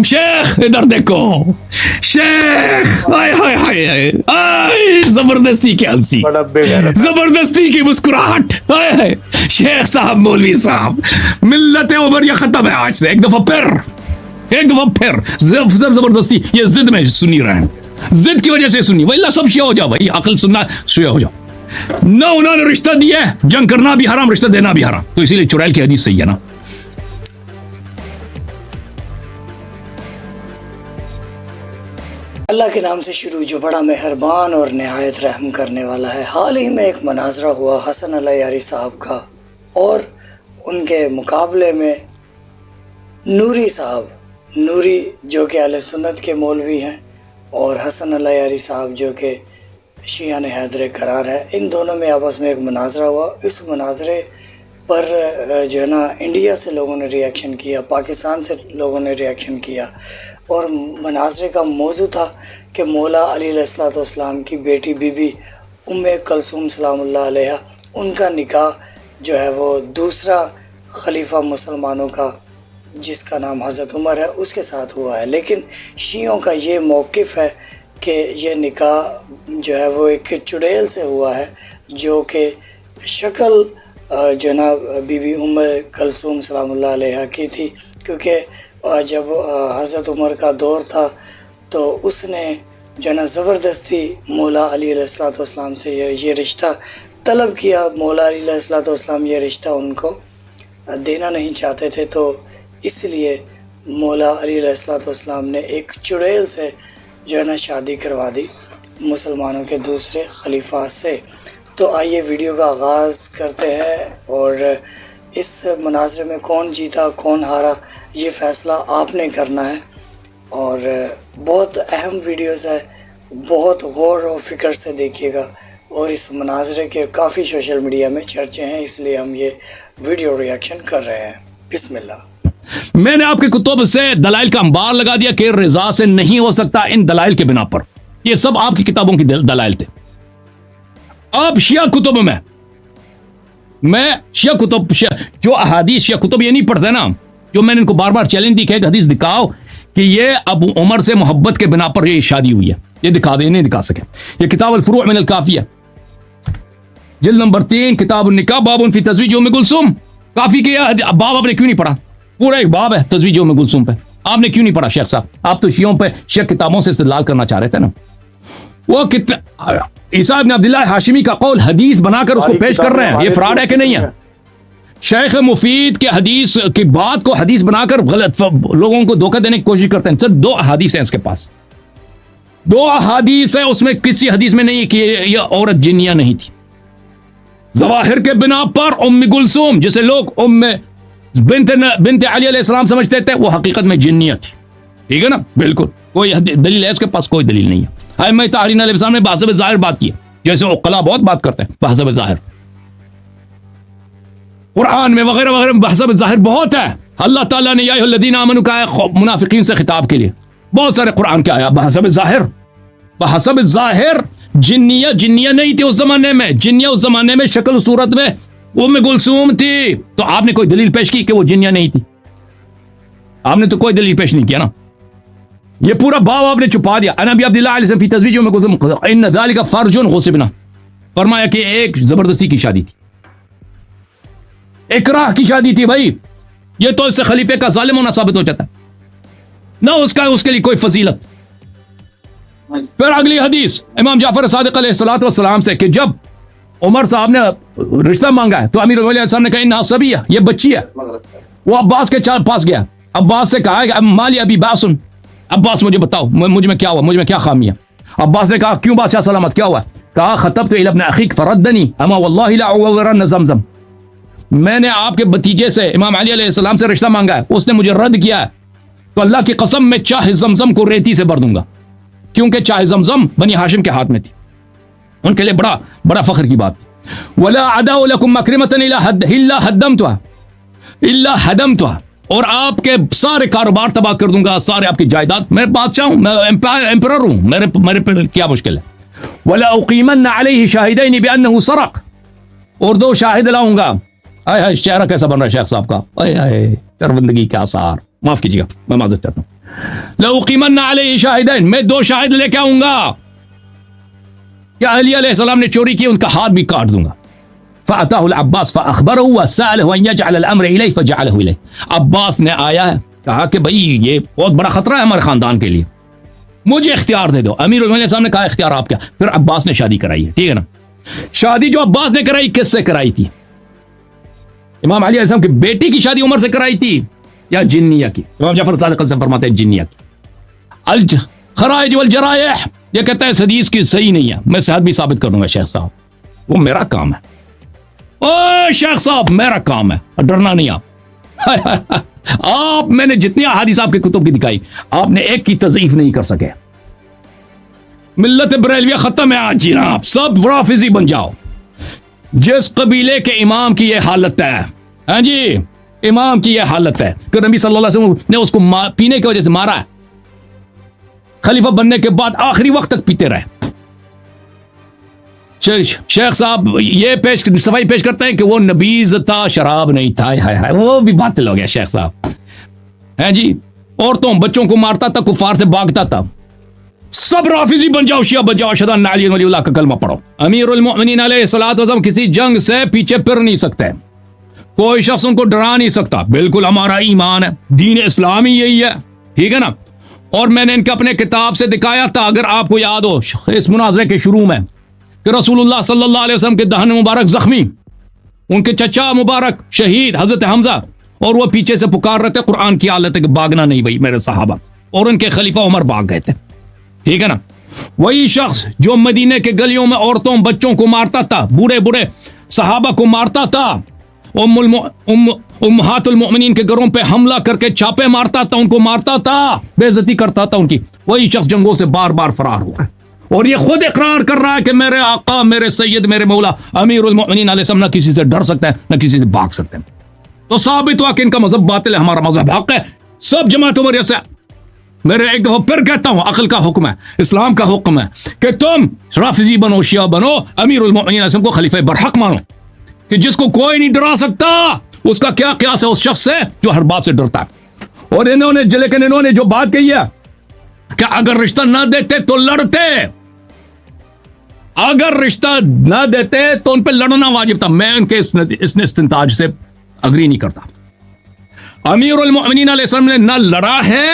صاحب شیخ ادھر دیکھو شیخ ہائے ہائے ہائے ہائے زبردستی کی ہنسی زبردستی کی مسکراہٹ ہائے ہائے شیخ صاحب مولوی صاحب ملت عمر یہ ختم ہے آج سے ایک دفعہ پھر زبردستی یہ ضد میں سنی رہے ہیں ضد کی وجہ سے سنی واللہ سب شیعہ ہو جاؤ بھائی عقل سننا شیعہ ہو جاؤ نہ انہوں نے رشتہ دیا ہے جنگ کرنا بھی حرام رشتہ دینا بھی حرام تو اسی لیے چڑیل کی حدیث صحیح ہے نا اللہ کے نام سے شروع جو بڑا مہربان اور نہایت رحم کرنے والا ہے. حال ہی میں ایک مناظرہ ہوا حسن اللہ یاری صاحب کا اور ان کے مقابلے میں نوری صاحب نوری جو کہ اہل سنت کے مولوی ہیں اور حسن اللہ یاری صاحب جو کہ شیعہ حیدر قرار ہے. ان دونوں میں آپس میں ایک مناظرہ ہوا. اس مناظرے پر جو ہے نا انڈیا سے لوگوں نے ریاکشن کیا پاکستان سے لوگوں نے ریاکشن کیا اور مناظرے کا موضوع تھا کہ مولا علی علیہ الصلوۃ والسلام کی بیٹی بی بی ام کلثوم سلام اللہ علیہ ان کا نکاح جو ہے وہ دوسرا خلیفہ مسلمانوں کا جس کا نام حضرت عمر ہے اس کے ساتھ ہوا ہے. لیکن شیعوں کا یہ موقف ہے کہ یہ نکاح جو ہے وہ ایک چڑیل سے ہوا ہے جو کہ شکل جناب بی بی ام کلثوم سلام اللہ علیہ کی تھی کیونکہ جب حضرت عمر کا دور تھا تو اس نے جو نا زبردستی مولا علی علیہ الصلوۃ والسلام سے یہ رشتہ طلب کیا. مولا علی علیہ الصلوۃ والسلام یہ رشتہ ان کو دینا نہیں چاہتے تھے تو اس لیے مولا علی علیہ الصلوۃ والسلام نے ایک چڑیل سے جو ہے نا شادی کروا دی مسلمانوں کے دوسرے خلیفہ سے. تو آئیے ویڈیو کا آغاز کرتے ہیں اور اس مناظرے میں کون جیتا کون ہارا یہ فیصلہ آپ نے کرنا ہے اور بہت اہم ویڈیوز ہے بہت غور و فکر سے دیکھیے گا اور اس مناظرے کے کافی سوشل میڈیا میں چرچے ہیں اس لیے ہم یہ ویڈیو ریاکشن کر رہے ہیں. بسم اللہ. میں نے آپ کے کتب سے دلائل کا انبار لگا دیا کہ رضا سے نہیں ہو سکتا ان دلائل کے بنا پر. یہ سب آپ کی کتابوں کی دلائل تھے. آپ شیعہ کتب میں شیعہ کتب جو احادیث شیعہ کتب یہ نہیں پڑھتے نا جو میں نے ان کو بار بار چیلنج دی کہ ایک حدیث دکھاؤ کہ یہ ابو عمر سے محبت کے بنا پر یہ شادی ہوئی ہے یہ دکھا دیں نہیں دکھا سکے. یہ کتاب الفروع من الکافیہ جلد نمبر 3 کتاب النکاح باب فی تزویج ام کلثوم. کافی کے باب آپ نے کیوں نہیں پڑھا؟ پورا ایک باب ہے تزویج ام کلثوم پہ آپ نے کیوں نہیں پڑھا شیخ صاحب؟ آپ تو شیعوں پہ شیعہ کتابوں سے استدلال کرنا چاہ رہے تھے نا. وہ عیسیٰ ابن عبداللہ ہاشمی کا قول حدیث بنا کر اس کو پیش کر رہے ہیں یہ فراڈ ہے کہ نہیں ہے؟ شیخ مفید کے حدیث کی بات کو حدیث بنا کر غلط لوگوں کو دھوکہ دینے کی کوشش کرتے ہیں. صرف 2 احادیث ہیں اس کے پاس 2 احادیث ہیں اس میں کسی حدیث میں نہیں کہ یہ عورت جنیہ نہیں تھی. ظواہر کے بنا پر ام کلثوم جسے لوگ ام بنت علی علیہ السلام سمجھتے تھے وہ حقیقت میں جنیہ تھی. ٹھیک ہے نا بالکل کوئی دلیل ہے اس کے پاس؟ کوئی دلیل نہیں ہے. ائمہ طاہرین علیہ السلام نے بحسب ظاہر بات کی جیسے عقلاء بہت بات کرتے ہیں بحسب ظاہر. قرآن میں وغیرہ وغیرہ بحسب ظاہر بہت ہے. اللہ تعالیٰ نے یا ایھا الذین آمنوا کہا ہے منافقین سے خطاب کے لیے. بہت سارے قرآن کے آیا بحسب ظاہر جنیہ نہیں تھی اس زمانے میں. جنیہ اس زمانے میں شکل و صورت میں ام کلثوم تھی. تو آپ نے کوئی دلیل پیش کی کہ وہ جنیہ نہیں تھی؟ آپ نے تو کوئی دلیل پیش نہیں کیا نا. یہ پورا باب آپ نے چھپا دیا. انا ابی عبداللہ علیہ فی تزویج ام کلثوم ان ذلک فرج غصبنا. فرمایا کہ ایک زبردستی کی شادی تھی اکراہ کی شادی تھی. بھائی یہ تو اس سے خلیفے کا ظالم ہونا ثابت ہو جاتا ہے نہ اس کے لیے کوئی فضیلت. پھر اگلی حدیث امام جعفر صادق علیہ الصلوۃ والسلام سے کہ جب عمر صاحب نے رشتہ مانگا ہے تو امیر المومنین صاحب نے کہا انہا صبیہ یہ بچی ہے. وہ عباس کے پاس گیا. عباس سے کہا کہ مالی ابی باسن عباس مجھے بتاؤ مجھ میں کیا ہوا مجھ میں کیا خامی ہے. عباس نے کہا کیوں بادشاہ سلامت کیا ہوا؟ کہا خطبت الی ابن اخیک فردنی اما واللہ لا اعورن زمزم. میں نے آپ کے بھتیجے سے امام علی علیہ السلام سے رشتہ مانگا ہے اس نے مجھے رد کیا ہے تو اللہ کی قسم میں چاہ زمزم کو ریتی سے بھر دوں گا کیونکہ چاہ زمزم بنی ہاشم کے ہاتھ میں تھی. ان کے لیے بڑا فخر کی بات تھی. ولا عدا لکم مکرمۃ الا ہدمتها اور آپ کے سارے کاروبار تباہ کر دوں گا سارے آپ کی جائیداد. میں بادشاہ ہوں میں امپرر ہوں میرے پہ کیا مشکل ہے. ولا اقیمن علیہ شاہدین بانه سرق اور 2 شاہد لاؤں گا. چہرہ کیسا بن رہا ہے شیخ صاحب کا؟ شرمندگی کے آثار. معاف کیجیے گا میں معذرت چاہتا ہوں. لأقیمن علیہ شاہدین، میں 2 شاہد لے کے آؤں گا کہ علی علیہ السلام نے چوری کی، ان کا ہاتھ بھی کاٹ دوں گا. فأتاه العباس فأخبره وسأله أن يجعل الأمر إليه فجعله إليه. عباس نے آیا ہے، کہا کہ بھائی یہ بہت بڑا خطرہ ہے ہمارے خاندان کے لیے، مجھے اختیار دے دو. امیر المومنین صاحب نے کہا اختیار آپ کیا. پھر عباس نے شادی کرائی ہے، ٹھیک ہے نا. شادی جو عباس نے کرائی کس سے کرائی تھی؟ امام علی علیہ السلام کی بیٹی کی شادی عمر سے کرائی تھی یا جنیہ کی؟ امام جعفر صادق سے فرماتے ہیں جنیہ کی. خرائج والجرائح، یہ کہتا ہے اس حدیث کی صحیح نہیں ہے، میں صحت بھی ثابت کر دوں گا شیخ صاحب، وہ میرا کام ہے. او شیخ صاحب میرا کام ہے، ڈرنا نہیں آپ میں نے جتنی احادیث آپ کی کتب کی دکھائی، آپ نے ایک کی تضعیف نہیں کر سکے. ملت بریلویہ ختم ہے آج جناب، سب رافضی بن جاؤ. جس قبیلے کے امام کی یہ حالت ہے، ہاں جی امام کی یہ حالت ہے کہ نبی صلی اللہ علیہ وسلم نے اس کو پینے کی وجہ سے مارا ہے، خلیفہ بننے کے بعد آخری وقت تک پیتے رہے. شیخ صاحب یہ صفائی پیش کرتے ہیں کہ وہ نبیذ تھا، شراب نہیں تھا. وہ بھی باطل ہو گیا شیخ صاحب. ہیں جی عورتوں بچوں کو مارتا تھا، کفار سے بھاگتا تھا. سب رافضی بن جاؤ، شیعہ بن جاؤ، اشہد ان لا الہ الا اللہ کا کلمہ پڑھو. امیر المؤمنین علیہ الصلوۃ والسلام کسی جنگ سے پیچھے پھر نہیں سکتے، کوئی شخص ان کو ڈرا نہیں سکتا. بالکل ہمارا ایمان ہے، دین اسلامی یہی ہے، ٹھیک ہے نا. اور میں نے ان کے اپنے کتاب سے دکھایا تھا، اگر آپ کو یاد ہو اس مناظرے کے شروع میں، کہ رسول اللہ صلی اللہ علیہ وسلم کے دہن مبارک زخمی، ان کے چچا مبارک شہید حضرت حمزہ، اور وہ پیچھے سے پکار رہے تھے قرآن کی حالت ہے کہ بھاگنا نہیں بھائی میرے صحابہ، اور ان کے خلیفہ عمر بھاگ گئے تھے، ٹھیک ہے نا. وہی شخص جو مدینے کے گلیوں میں عورتوں بچوں کو مارتا تھا، بوڑھے بوڑھے صحابہ کو مارتا تھا، امہات المؤمنین کے گھروں پہ حملہ کر کے چھاپے مارتا تھا، ان کو مارتا تھا، بے عزتی کرتا تھا ان کی، وہی شخص جنگوں سے بار بار فرار ہوا ہے. اور یہ خود اقرار کر رہا ہے کہ میرے آقا، میرے سید، میرے مولا امیر المؤمنین علیہ السلام نہ کسی سے ڈر سکتے ہیں نہ کسی سے بھاگ سکتے ہیں. تو ثابت ہوا کہ ان کا مذہب باطل ہے، ہمارا مذہب حق ہے. سب جماعتوں میں سے میرے ایک دفعہ پھر کہتا ہوں، عقل کا حکم ہے، اسلام کا حکم ہے کہ تم رافضی بنو، شیعہ بنو، امیر المؤمنین علیہ السلام کو خلیفہ برحق مانو، کہ جس کو کوئی نہیں ڈرا سکتا. اس کا کیا قیاس ہے اس شخص سے جو ہر بات سے ڈرتا ہے. اور لیکن انہوں نے جو بات کہی ہے کہ اگر رشتہ نہ دیتے تو لڑتے، اگر رشتہ نہ دیتے تو ان پہ لڑنا واجب تھا. میں ان کے اس استنتاج سے اگری نہیں کرتا. امیر المؤمنین علیہ السلام نے نہ لڑا ہے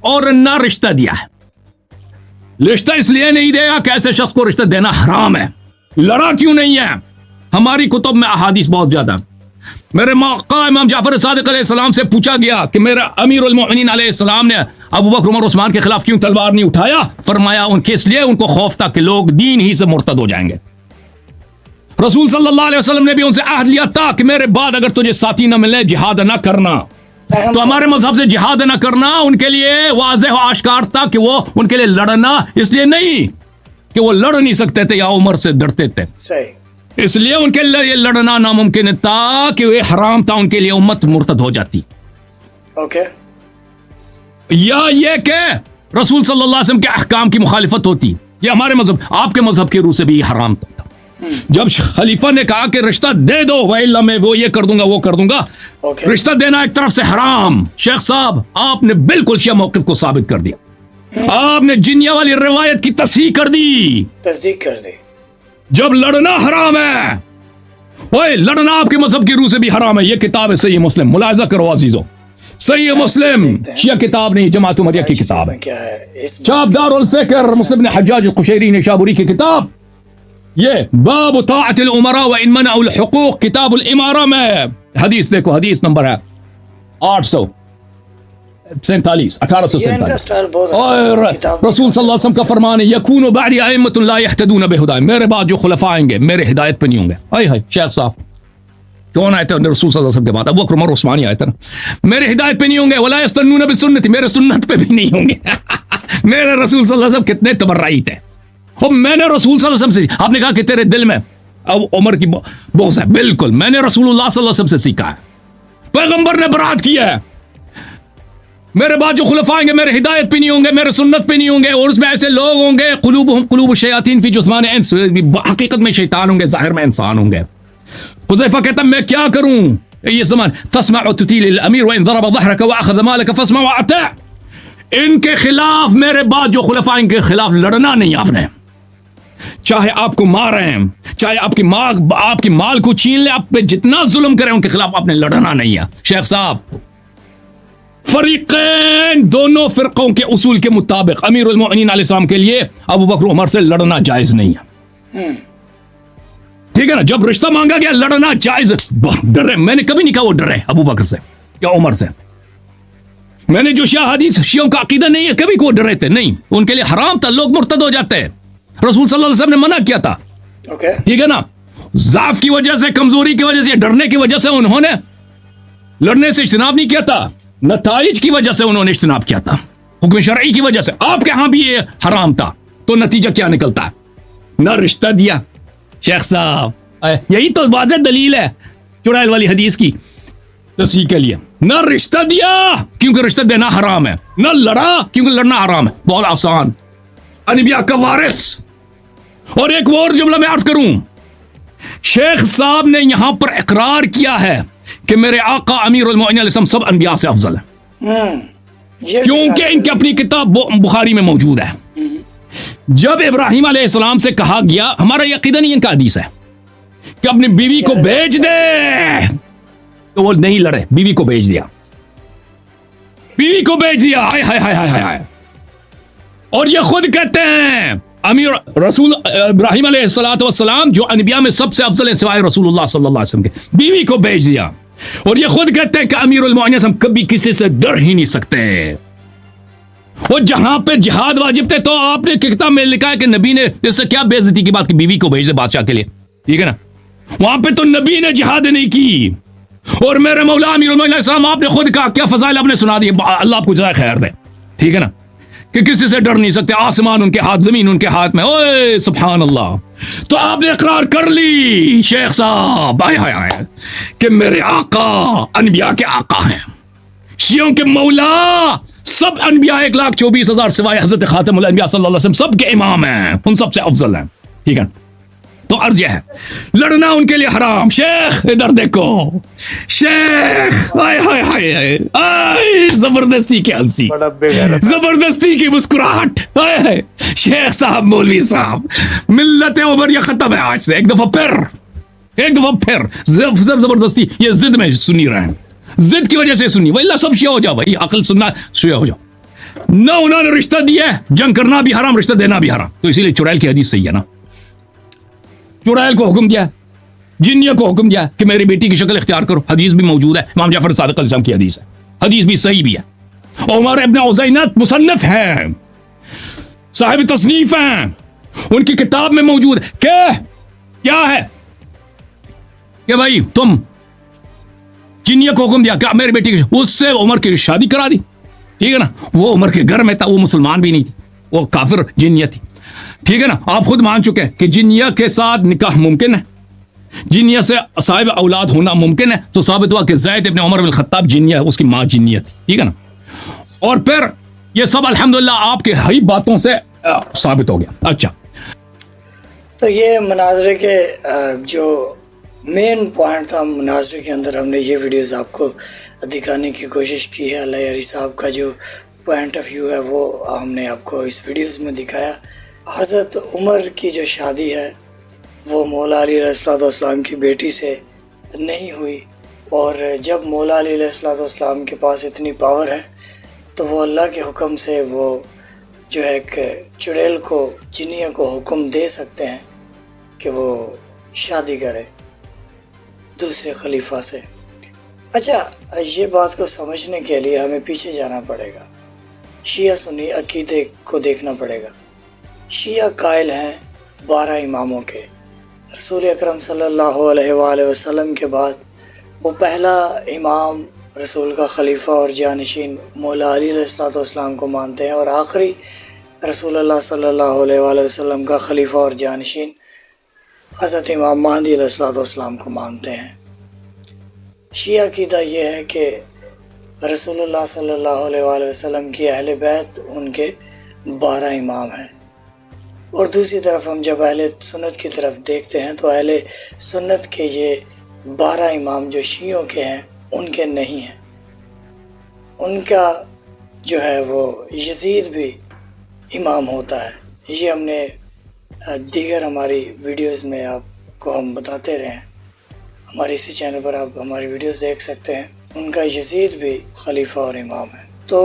اور نہ رشتہ دیا ہے. رشتہ اس لیے نہیں دیا کہ ایسے شخص کو رشتہ دینا حرام ہے. لڑا کیوں نہیں ہے؟ ہماری کتب میں احادیث بہت زیادہ. میرے موقع امام جعفر صادق علیہ السلام سے پوچھا گیا کہ میرا امیر المؤمنین علیہ السلام نے ابو بکر عمر عثمان کے خلاف کیوں تلوار نہیں اٹھایا؟ فرمایا ان کے اس لیے ان کو خوف تھا کہ لوگ دین ہی سے مرتد ہو جائیں گے. رسول صلی اللہ علیہ وسلم نے بھی ان سے عہد لیا تھا کہ میرے بعد اگر تجھے ساتھی نہ ملے جہاد نہ کرنا. تو ہمارے مذہب سے جہاد نہ کرنا ان کے لیے واضح و آشکار تھا کہ وہ ان کے لیے لڑنا اس لیے نہیں کہ وہ لڑ نہیں سکتے تھے یا عمر سے ڈرتے تھے، اس لیے ان کے لیے لڑنا ناممکن تھا کہ یہ حرام تھا ان کے لیے، امت مرتد ہو جاتی. اوکے. یا یہ کہ رسول صلی اللہ علیہ وسلم کے احکام کی مخالفت ہوتی. یہ ہمارے مذہب، آپ کے مذہب کے روح سے بھی یہ حرام تھا. جب خلیفہ نے کہا کہ رشتہ دے دو، وَإِلَّا میں وہ یہ کر دوں گا وہ کر دوں گا، رشتہ دینا ایک طرف سے حرام. شیخ صاحب آپ نے بالکل شیعہ موقف کو ثابت کر دیا. آپ نے جنیہ والی روایت کی تصحیح کر دی، تصدیق کر دی. جب لڑنا حرام ہے، اوے لڑنا آپ کے مذہب کی روح سے بھی حرام ہے. یہ کتاب ہے صحیح مسلم، ملاحظہ کرو عزیزو، صحیح مسلم شیعہ کتاب نہیں، جماعت احمدیہ کی کتاب ہے. چاپ دار الفکر مسلم بن حجاج قشیری نشابوری کی کتاب، یہ باب طاعت الامراء وان منعوا الحقوق، کتاب الامارہ میں حدیث دیکھو، حدیث نمبر ہے 847 1847. اور رسول صلی اللہ علیہ وسلم کا فرمان ہے یکون بعدی ائمۃ لا یہتدون بہدائی، میرے بعد جو خلفاء آئیں گے میرے ہدایت پہ نہیں ہوں گے. ہائے شیخ صاحب کون آئے تھے رسول صلی اللہ علیہ وسلم کے بعد؟ ابو بکر عمر عثمانی آئے تھے نا، میرے ہدایت پہ نہیں ہوں گے. ولا یستنون بسنتی، میرے سنت پہ بھی نہیں ہوں گے. میرے رسول صلی اللہ علیہ وسلم کتنے تبرعی تھے. اور میں نے رسول صلی اللہ علیہ وسلم سے، آپ نے کہا کہ تیرے دل میں اب عمر کی بغض ہے، بالکل میں نے رسول اللہ صلی اللہ علیہ وسلم سے سیکھا ہے. پیغمبر نے برات کیا ہے، میرے بعد جو خلفاء آئیں گے میرے ہدایت پہ نہیں ہوں گے، میرے سنت پہ نہیں ہوں گے، اور اس میں ایسے لوگ ہوں گے قلوبہم قلوب الشیاطین فی جثمان انس، حقیقت میں شیطان ہوں گے، ظاہر میں انسان ہوں گے. حذیفہ کہتا میں کیا کروں یہ زمان، تسمع وتطیع للامیر وان ضرب ظهرك واخذ مالك فاسمع واطع. ان کے خلاف میرے بعد جو خلفاء ان کے خلاف لڑنا نہیں آپ نے. چاہے آپ کو ماریں, چاہے آپ کی مال کو چھین لے, آپ پہ جتنا ظلم کریں ان کے خلاف آپ نے لڑنا نہیں ہے. شیخ صاحب, فریقین دونوں فرقوں کے اصول کے مطابق امیر المؤمنین علیہ السلام کے لیے ابو بکر عمر سے لڑنا جائز نہیں ہے. ٹھیک ہے نا, جب رشتہ مانگا گیا لڑنا جائز. ڈرے, میں نے کبھی نہیں کہا وہ ڈرے ابو بکر سے یا عمر سے. میں نے جو شیعہ حدیث شیعوں کا عقیدہ نہیں ہے کبھی کو ڈرے تھے نہیں, ان کے لیے حرام تھا, لوگ مرتد ہو جاتے ہیں. رسول صلی اللہ علیہ وسلم نے منع کیا تھا. ٹھیک ہے نا, ضعف کی وجہ سے, کمزوری کی وجہ سے, ڈرنے کی وجہ سے انہوں نے لڑنے سے اجتناب نہیں کیا تھا. نتائج کی وجہ سے انہوں نے اجتناب کیا تھا, حکم شرعی کی وجہ سے. آپ کے ہاں بھی یہ حرام تھا, تو نتیجہ کیا نکلتا ہے؟ نہ رشتہ دیا. شیخ صاحب, یہی تو واضح دلیل ہے چڑیل والی حدیث کی تصحیح کے لیے. نہ رشتہ دیا کیونکہ رشتہ دینا حرام ہے, نہ لڑا کیونکہ لڑنا حرام ہے. بہت آسان. انبیاء کا وارث. اور ایک اور جملہ میں عرض کروں, شیخ صاحب نے یہاں پر اقرار کیا ہے کہ میرے آقا امیر المؤمنین علیہ السلام سب انبیاء سے افضل ہیں, کیونکہ ان کی اپنی کتاب بخاری میں موجود ہے. جب ابراہیم علیہ السلام سے کہا گیا, ہمارا یہ عقیدہ نہیں, ان کا حدیث ہے, کہ اپنی بیوی کو بھیج دے, تو وہ نہیں لڑے, بیوی کو بھیج دیا, بیوی کو بھیج دیا. ہائے ہائے ہائے ہائے ہائے. اور یہ خود کہتے ہیں امیر رسول ابراہیم علیہ السلام جو انبیاء میں سب سے افضل ہے سوائے رسول اللہ صلی اللہ علیہ وسلم کے, بیوی کو بھیج دیا. اور یہ خود کہتے ہیں کہ امیر المؤمنین ہم کبھی کسی سے ڈر ہی نہیں سکتے. اور جہاں پہ جہاد واجب تھے تو آپ نے کتاب میں لکھا ہے کہ نبی نے اس سے کیا بے عزتی کی بات کی, بیوی کو بھیج دے بادشاہ کے لیے. ٹھیک ہے نا, وہاں پہ تو نبی نے جہاد نہیں کی. اور میرے مولا امیر المؤمنین علیہ السلام, آپ نے خود کہا, کیا فضائل آپ نے سنا دی, اللہ آپ کو جزائے خیر دے. ٹھیک ہے نا, کہ کسی سے ڈر نہیں سکتے, آسمان ان کے ہاتھ, زمین ان کے ہاتھ میں. اوے سبحان اللہ. تو آپ نے اقرار کر لی شیخ صاحب, آئے ہائے ہائے, کہ میرے آقا انبیاء کے آقا ہیں, شیعوں کے مولا سب انبیاء 1,24,000 سوائے حضرت خاتم الانبیاء صلی اللہ علیہ وسلم سب کے امام ہیں, ان سب سے افضل ہیں. ٹھیک ہے, تو عرض یہ ہے لڑنا ان کے لیے حرام. شیخ ادھر دیکھو, شیخ ہائے ہائے ہائے ہائے, زبردستی کی ہنسی, زبردستی کی مسکراہٹ. ہائے ہائے شیخ صاحب, مولوی صاحب, ملت عمر یہ ختم ہے آج سے. ایک دفعہ پھر زبردستی یہ ضد میں سنی رہے ہیں, ضد کی وجہ سے سنی. واللہ سب شیعہ ہو جاؤ بھائی, عقل سننا شیعہ ہو جاؤ. نہ انہوں نے رشتہ دیا, جنگ کرنا بھی حرام, رشتہ دینا بھی حرام. تو اسی لیے چڑیل کی حدیث صحیح ہے نا, چڑیل کو حکم دیا, جنیہ کو حکم دیا کہ میری بیٹی کی شکل اختیار کرو. حدیث بھی موجود ہے, امام جعفر صادق علیہ السلام کی حدیث ہے, حدیث بھی صحیح بھی ہے. عمر ابن عزینت مصنف ہیں, صاحب تصنیف ہیں, ان کی کتاب میں موجود ہے. کیا ہے کہ بھائی تم جنیہ کو حکم دیا کہ میری بیٹی کی, اس سے عمر کی شادی کرا دی. ٹھیک ہے نا, وہ عمر کے گھر میں تھا, وہ مسلمان بھی نہیں تھی, وہ کافر جنیہ تھی. ٹھیک ہے نا, آپ خود مان چکے کہ جنیہ کے ساتھ نکاح ممکن ہے, جنیہ سے صاحب اولاد ہونا ممکن ہے. تو ثابت ہوا کہ زید ابن عمر بن الخطاب جنیہ ہے, اس کی ماں جنیہ تھی. ٹھیک ہے نا, اور پھر یہ سب الحمدللہ آپ کے ہی باتوں سے ثابت ہو گیا. اچھا, تو یہ مناظرے کے جو مین پوائنٹ تھا مناظرے کے اندر, ہم نے یہ ویڈیوز آپ کو دکھانے کی کوشش کی ہے. اللہ یاری صاحب کا جو پوائنٹ آف ویو ہے وہ ہم نے آپ کو اس ویڈیوز میں دکھایا. حضرت عمر کی جو شادی ہے وہ مولا علی علیہ السلام کی بیٹی سے نہیں ہوئی, اور جب مولا علی علیہ السلام کے پاس اتنی پاور ہے تو وہ اللہ کے حکم سے وہ جو ہے کہ چڑیل کو, جنیہ کو حکم دے سکتے ہیں کہ وہ شادی کرے دوسرے خلیفہ سے. اچھا, یہ بات کو سمجھنے کے لیے ہمیں پیچھے جانا پڑے گا, شیعہ سنی عقیدے کو دیکھنا پڑے گا. شیعہ قائل ہیں 12 اماموں کے. رسول اکرم صلی اللہ علیہ وآلہ وسلم کے بعد وہ پہلا امام رسول کا خلیفہ اور جانشین مولا علی علیہ السلام کو مانتے ہیں, اور آخری رسول اللہ صلی اللہ علیہ وآلہ وسلم کا خلیفہ اور جانشین حضرت امام مہدی علیہ السلام کو مانتے ہیں. شیعہ عقیدہ یہ ہے کہ رسول اللہ صلی اللہ علیہ وآلہ وسلم کی اہل بیت ان کے 12 امام ہیں. اور دوسری طرف ہم جب اہل سنت کی طرف دیکھتے ہیں تو اہل سنت کے یہ 12 امام جو شیعوں کے ہیں ان کے نہیں ہیں. ان کا جو ہے وہ یزید بھی امام ہوتا ہے. یہ ہم نے دیگر ہماری ویڈیوز میں آپ کو ہم بتاتے رہے ہیں. ہمارے اسی چینل پر آپ ہماری ویڈیوز دیکھ سکتے ہیں. ان کا یزید بھی خلیفہ اور امام ہے. تو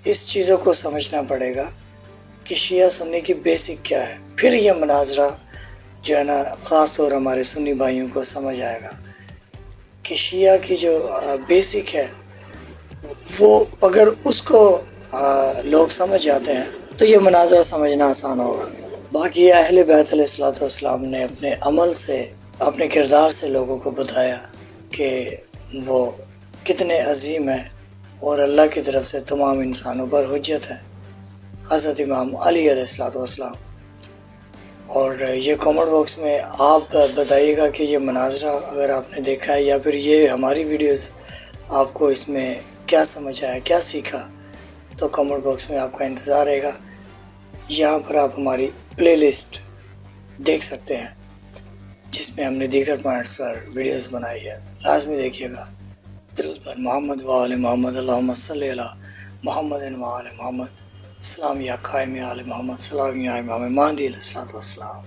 اس چیزوں کو سمجھنا پڑے گا کہ شیعہ سنی کی بیسک کیا ہے. پھر یہ مناظرہ جو ہے نا خاص طور ہمارے سنی بھائیوں کو سمجھ آئے گا کہ شیعہ کی جو بیسک ہے وہ اگر اس کو لوگ سمجھ جاتے ہیں تو یہ مناظرہ سمجھنا آسان ہوگا. باقی اہل بیت علیہ الصلوۃ والسلام نے اپنے عمل سے اپنے کردار سے لوگوں کو بتایا کہ وہ کتنے عظیم ہیں اور اللہ کی طرف سے تمام انسانوں پر حجت ہے. حضرت امام علی علیہ الصلوۃ والسلام. اور یہ کامنٹ باکس میں آپ بتائیے گا کہ یہ مناظرہ اگر آپ نے دیکھا ہے یا پھر یہ ہماری ویڈیوز آپ کو اس میں کیا سمجھ آیا, کیا سیکھا, تو کامنٹ باکس میں آپ کا انتظار رہے گا. یہاں پر آپ ہماری پلے لسٹ دیکھ سکتے ہیں جس میں ہم نے دیگر پوائنٹس پر ویڈیوز بنائی ہے. لازمی دیکھیے گا. درود بر محمد و آل محمد. اللہم صلی علی محمد و آل محمد. سلام یا قائم آل محمد. سلام یا امام مہدی علیہ الصلوۃ والسلام.